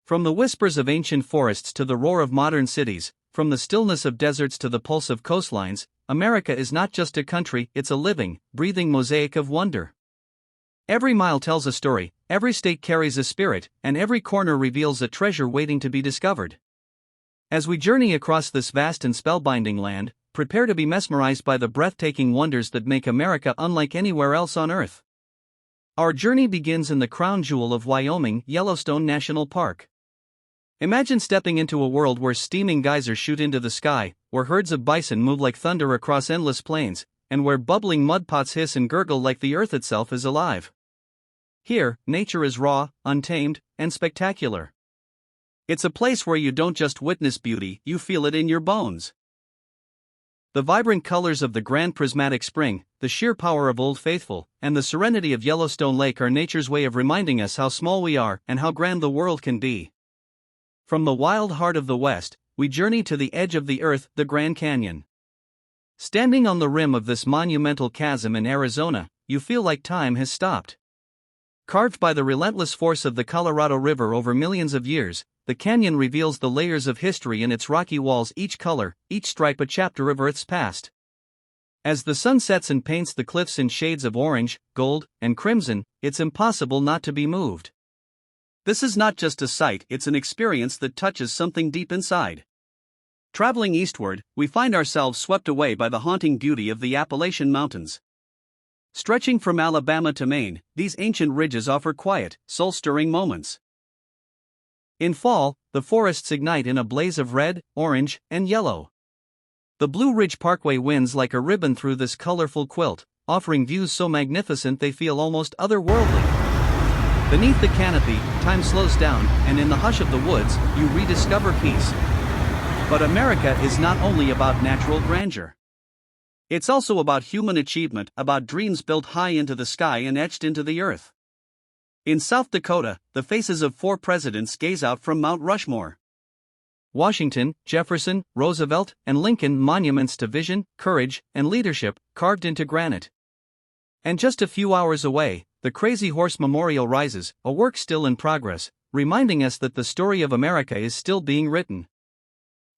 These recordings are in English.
From the whispers of ancient forests to the roar of modern cities, from the stillness of deserts to the pulse of coastlines, America is not just a country, it's a living, breathing mosaic of wonder. Every mile tells a story, every state carries a spirit, and every corner reveals a treasure waiting to be discovered. As we journey across this vast and spellbinding land, prepare to be mesmerized by the breathtaking wonders that make America unlike anywhere else on Earth. Our journey begins in the crown jewel of Wyoming, Yellowstone National Park. Imagine stepping into a world where steaming geysers shoot into the sky, where herds of bison move like thunder across endless plains, and where bubbling mudpots hiss and gurgle like the earth itself is alive. Here, nature is raw, untamed, and spectacular. It's a place where you don't just witness beauty, you feel it in your bones. The vibrant colors of the grand prismatic spring, the sheer power of Old Faithful, and the serenity of Yellowstone Lake are nature's way of reminding us how small we are and how grand the world can be. From the wild heart of the West, we journey to the edge of the earth, the Grand Canyon. Standing on the rim of this monumental chasm in Arizona, you feel like time has stopped. Carved by the relentless force of the Colorado River over millions of years, the canyon reveals the layers of history in its rocky walls, each color, each stripe a chapter of Earth's past. As the sun sets and paints the cliffs in shades of orange, gold, and crimson, it's impossible not to be moved. This is not just a sight, it's an experience that touches something deep inside. Traveling eastward, we find ourselves swept away by the haunting beauty of the Appalachian Mountains. Stretching from Alabama to Maine, these ancient ridges offer quiet, soul-stirring moments. In fall, the forests ignite in a blaze of red, orange, and yellow. The Blue Ridge Parkway winds like a ribbon through this colorful quilt, offering views so magnificent they feel almost otherworldly. Beneath the canopy, time slows down, and in the hush of the woods, you rediscover peace. But America is not only about natural grandeur. It's also about human achievement, about dreams built high into the sky and etched into the earth. In South Dakota, the faces of 4 presidents gaze out from Mount Rushmore. Washington, Jefferson, Roosevelt, and Lincoln, monuments to vision, courage, and leadership, carved into granite. And just a few hours away, the Crazy Horse Memorial rises, a work still in progress, reminding us that the story of America is still being written.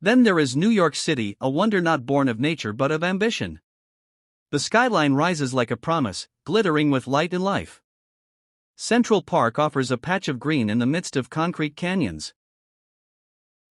Then there is New York City, a wonder not born of nature but of ambition. The skyline rises like a promise, glittering with light and life. Central Park offers a patch of green in the midst of concrete canyons.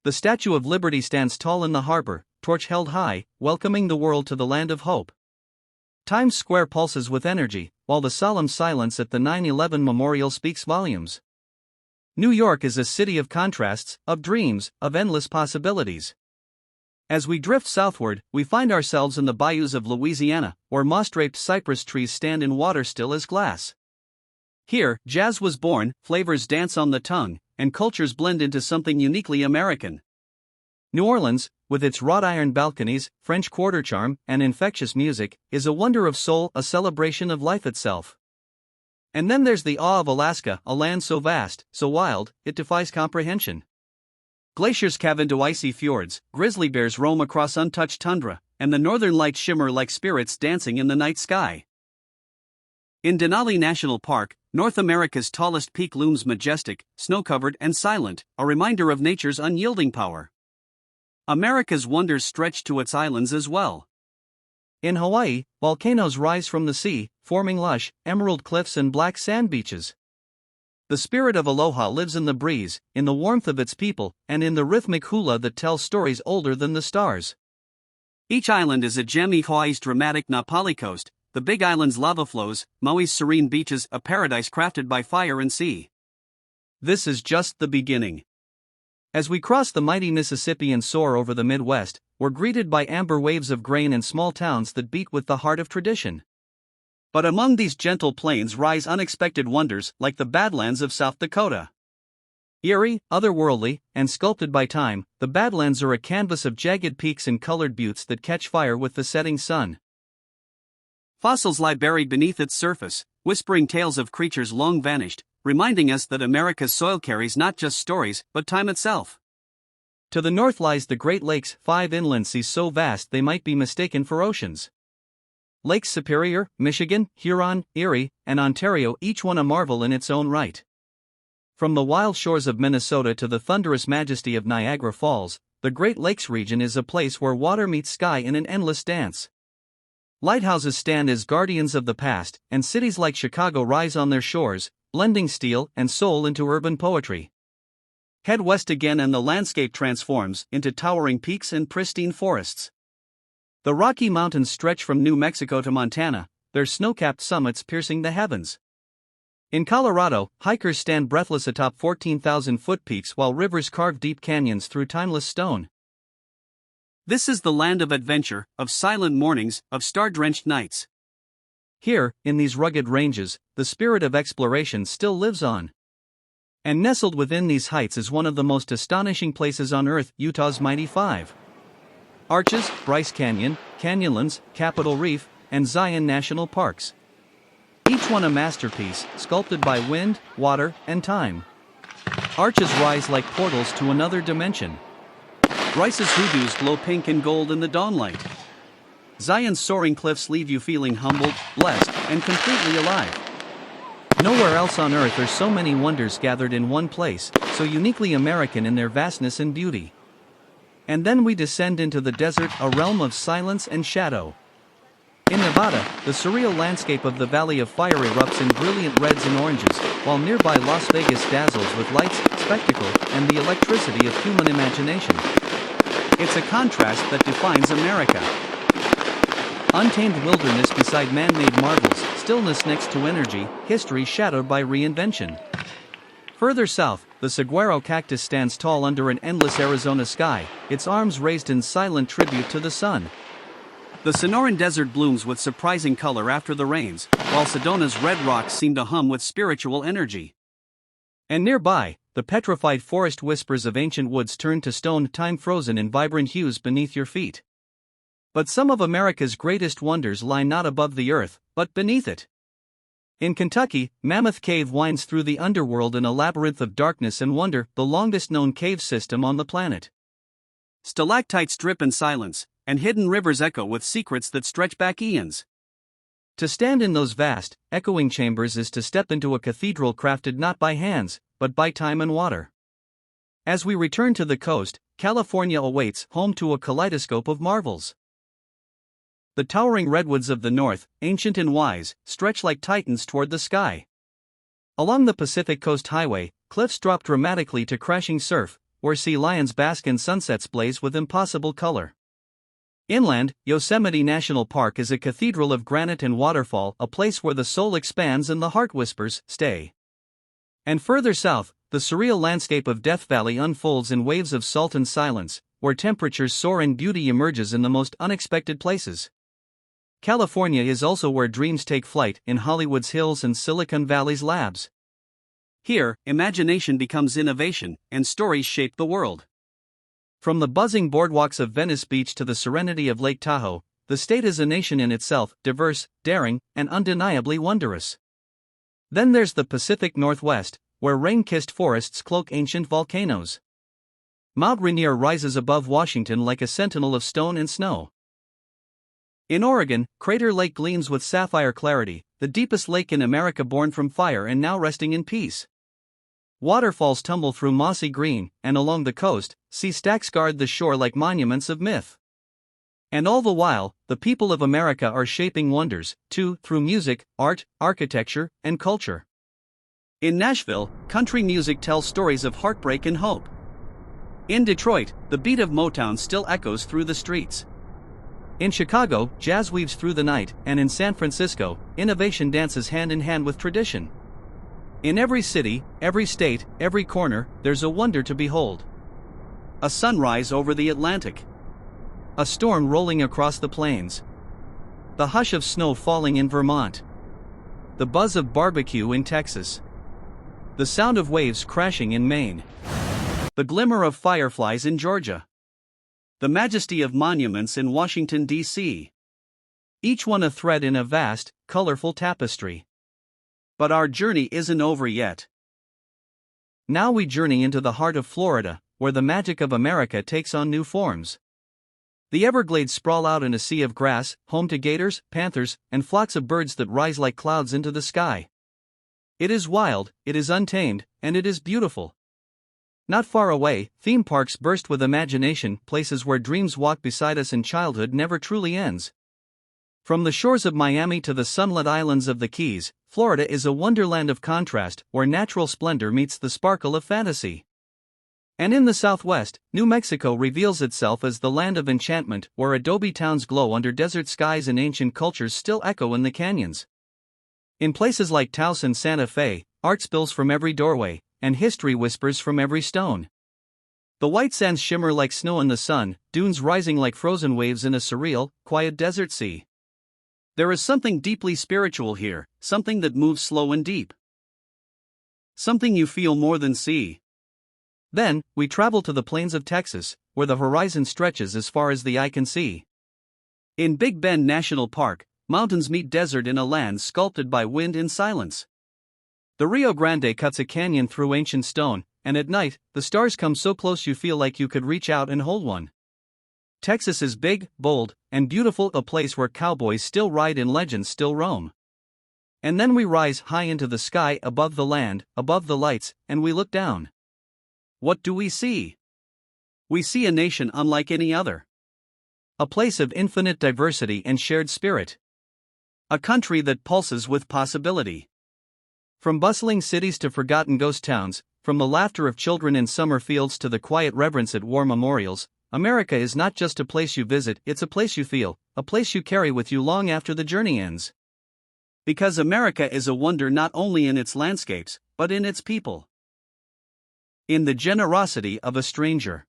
The Statue of Liberty stands tall in the harbor, torch held high, welcoming the world to the land of hope. Times Square pulses with energy, while the solemn silence at the 9/11 memorial speaks volumes. New York is a city of contrasts, of dreams, of endless possibilities. As we drift southward, we find ourselves in the bayous of Louisiana, where moss-draped cypress trees stand in water still as glass. Here, jazz was born, flavors dance on the tongue, and cultures blend into something uniquely American. New Orleans, with its wrought iron balconies, French Quarter charm, and infectious music, is a wonder of soul, a celebration of life itself. And then there's the awe of Alaska, a land so vast, so wild, it defies comprehension. Glaciers calve into icy fjords, grizzly bears roam across untouched tundra, and the northern lights shimmer like spirits dancing in the night sky. In Denali National Park, North America's tallest peak looms majestic, snow-covered and silent, a reminder of nature's unyielding power. America's wonders stretch to its islands as well. In Hawaii, volcanoes rise from the sea, forming lush, emerald cliffs and black sand beaches. The spirit of aloha lives in the breeze, in the warmth of its people, and in the rhythmic hula that tells stories older than the stars. Each island is a gem. Hawaii's dramatic Na Pali coast, the Big Island's lava flows, Maui's serene beaches, a paradise crafted by fire and sea. This is just the beginning. As we cross the mighty Mississippi and soar over the Midwest, we're greeted by amber waves of grain and small towns that beat with the heart of tradition. But among these gentle plains rise unexpected wonders, like the Badlands of South Dakota. Eerie, otherworldly, and sculpted by time, the Badlands are a canvas of jagged peaks and colored buttes that catch fire with the setting sun. Fossils lie buried beneath its surface, whispering tales of creatures long vanished, reminding us that America's soil carries not just stories, but time itself. To the north lies the Great Lakes, 5 inland seas so vast they might be mistaken for oceans. Lakes Superior, Michigan, Huron, Erie, and Ontario, each one a marvel in its own right. From the wild shores of Minnesota to the thunderous majesty of Niagara Falls, the Great Lakes region is a place where water meets sky in an endless dance. Lighthouses stand as guardians of the past, and cities like Chicago rise on their shores, blending steel and soul into urban poetry. Head west again and the landscape transforms into towering peaks and pristine forests. The Rocky Mountains stretch from New Mexico to Montana, their snow-capped summits piercing the heavens. In Colorado, hikers stand breathless atop 14,000-foot peaks while rivers carve deep canyons through timeless stone. This is the land of adventure, of silent mornings, of star-drenched nights. Here, in these rugged ranges, the spirit of exploration still lives on. And nestled within these heights is one of the most astonishing places on Earth, Utah's Mighty Five. Arches, Bryce Canyon, Canyonlands, Capitol Reef, and Zion National Parks. Each one a masterpiece, sculpted by wind, water, and time. Arches rise like portals to another dimension. Bryce's hoodoos glow pink and gold in the dawnlight. Zion's soaring cliffs leave you feeling humbled, blessed, and completely alive. Nowhere else on Earth are so many wonders gathered in one place, so uniquely American in their vastness and beauty. And then we descend into the desert, a realm of silence and shadow. In Nevada, the surreal landscape of the Valley of Fire erupts in brilliant reds and oranges, while nearby Las Vegas dazzles with lights, spectacle, and the electricity of human imagination. It's a contrast that defines America. Untamed wilderness beside man-made marvels, stillness next to energy, history shadowed by reinvention. Further south, the saguaro cactus stands tall under an endless Arizona sky, its arms raised in silent tribute to the sun. The Sonoran Desert blooms with surprising color after the rains, while Sedona's red rocks seem to hum with spiritual energy. And nearby, the petrified forest whispers of ancient woods turn to stone, time frozen in vibrant hues beneath your feet. But some of America's greatest wonders lie not above the earth, but beneath it. In Kentucky, Mammoth Cave winds through the underworld in a labyrinth of darkness and wonder, the longest known cave system on the planet. Stalactites drip in silence, and hidden rivers echo with secrets that stretch back eons. To stand in those vast, echoing chambers is to step into a cathedral crafted not by hands, but by time and water. As we return to the coast, California awaits, home to a kaleidoscope of marvels. The towering redwoods of the north, ancient and wise, stretch like titans toward the sky. Along the Pacific Coast Highway, cliffs drop dramatically to crashing surf, where sea lions bask and sunsets blaze with impossible color. Inland, Yosemite National Park is a cathedral of granite and waterfall, a place where the soul expands and the heart whispers, stay. And further south, the surreal landscape of Death Valley unfolds in waves of salt and silence, where temperatures soar and beauty emerges in the most unexpected places. California is also where dreams take flight, in Hollywood's hills and Silicon Valley's labs. Here, imagination becomes innovation, and stories shape the world. From the buzzing boardwalks of Venice Beach to the serenity of Lake Tahoe, the state is a nation in itself, diverse, daring, and undeniably wondrous. Then there's the Pacific Northwest, where rain-kissed forests cloak ancient volcanoes. Mount Rainier rises above Washington like a sentinel of stone and snow. In Oregon, Crater Lake gleams with sapphire clarity, the deepest lake in America born from fire and now resting in peace. Waterfalls tumble through mossy green, and along the coast, sea stacks guard the shore like monuments of myth. And all the while, the people of America are shaping wonders, too, through music, art, architecture, and culture. In Nashville, country music tells stories of heartbreak and hope. In Detroit, the beat of Motown still echoes through the streets. In Chicago, jazz weaves through the night, and in San Francisco, innovation dances hand in hand with tradition. In every city, every state, every corner, there's a wonder to behold. A sunrise over the Atlantic. A storm rolling across the plains. The hush of snow falling in Vermont. The buzz of barbecue in Texas. The sound of waves crashing in Maine. The glimmer of fireflies in Georgia. The majesty of monuments in Washington, D.C. Each one a thread in a vast, colorful tapestry. But our journey isn't over yet. Now we journey into the heart of Florida, where the magic of America takes on new forms. The Everglades sprawl out in a sea of grass, home to gators, panthers, and flocks of birds that rise like clouds into the sky. It is wild, it is untamed, and it is beautiful. Not far away, theme parks burst with imagination, places where dreams walk beside us and childhood never truly ends. From the shores of Miami to the sunlit islands of the Keys, Florida is a wonderland of contrast, where natural splendor meets the sparkle of fantasy. And in the Southwest, New Mexico reveals itself as the land of enchantment, where adobe towns glow under desert skies and ancient cultures still echo in the canyons. In places like Taos and Santa Fe, art spills from every doorway, and history whispers from every stone. The white sands shimmer like snow in the sun, dunes rising like frozen waves in a surreal, quiet desert sea. There is something deeply spiritual here, something that moves slow and deep. Something you feel more than see. Then, we travel to the plains of Texas, where the horizon stretches as far as the eye can see. In Big Bend National Park, mountains meet desert in a land sculpted by wind in silence. The Rio Grande cuts a canyon through ancient stone, and at night, the stars come so close you feel like you could reach out and hold one. Texas is big, bold, and beautiful, a place where cowboys still ride and legends still roam. And then we rise high into the sky, above the land, above the lights, and we look down. What do we see? We see a nation unlike any other. A place of infinite diversity and shared spirit. A country that pulses with possibility. From bustling cities to forgotten ghost towns, from the laughter of children in summer fields to the quiet reverence at war memorials, America is not just a place you visit, it's a place you feel, a place you carry with you long after the journey ends. Because America is a wonder not only in its landscapes, but in its people. In the generosity of a stranger.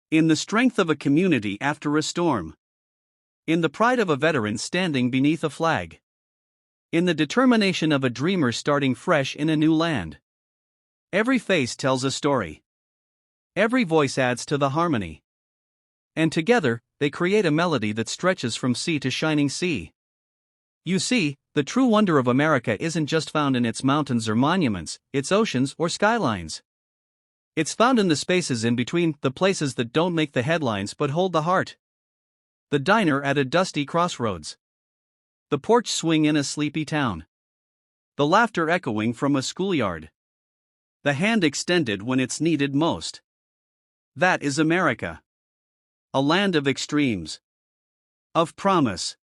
In the strength of a community after a storm. In the pride of a veteran standing beneath a flag. In the determination of a dreamer starting fresh in a new land. Every face tells a story. Every voice adds to the harmony. And together, they create a melody that stretches from sea to shining sea. You see, the true wonder of America isn't just found in its mountains or monuments, its oceans or skylines. It's found in the spaces in between, the places that don't make the headlines but hold the heart. The diner at a dusty crossroads. The porch swing in a sleepy town. The laughter echoing from a schoolyard. The hand extended when it's needed most. That is America. A land of extremes. Of promise.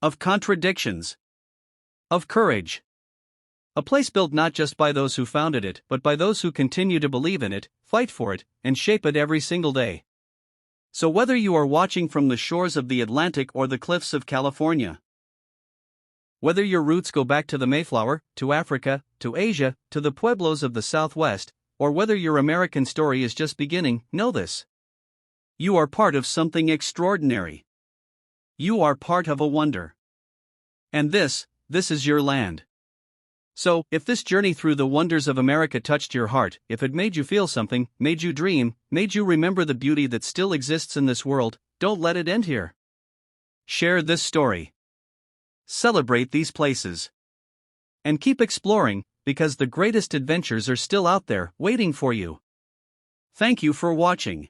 Of contradictions. Of courage. A place built not just by those who founded it, but by those who continue to believe in it, fight for it, and shape it every single day. So whether you are watching from the shores of the Atlantic or the cliffs of California, whether your roots go back to the Mayflower, to Africa, to Asia, to the pueblos of the Southwest, or whether your American story is just beginning, know this. You are part of something extraordinary. You are part of a wonder. And this is your land. So, if this journey through the wonders of America touched your heart, if it made you feel something, made you dream, made you remember the beauty that still exists in this world, don't let it end here. Share this story. Celebrate these places. And keep exploring, because the greatest adventures are still out there, waiting for you. Thank you for watching.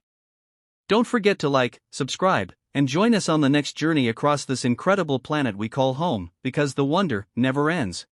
Don't forget to like, subscribe, and join us on the next journey across this incredible planet we call home, because the wonder never ends.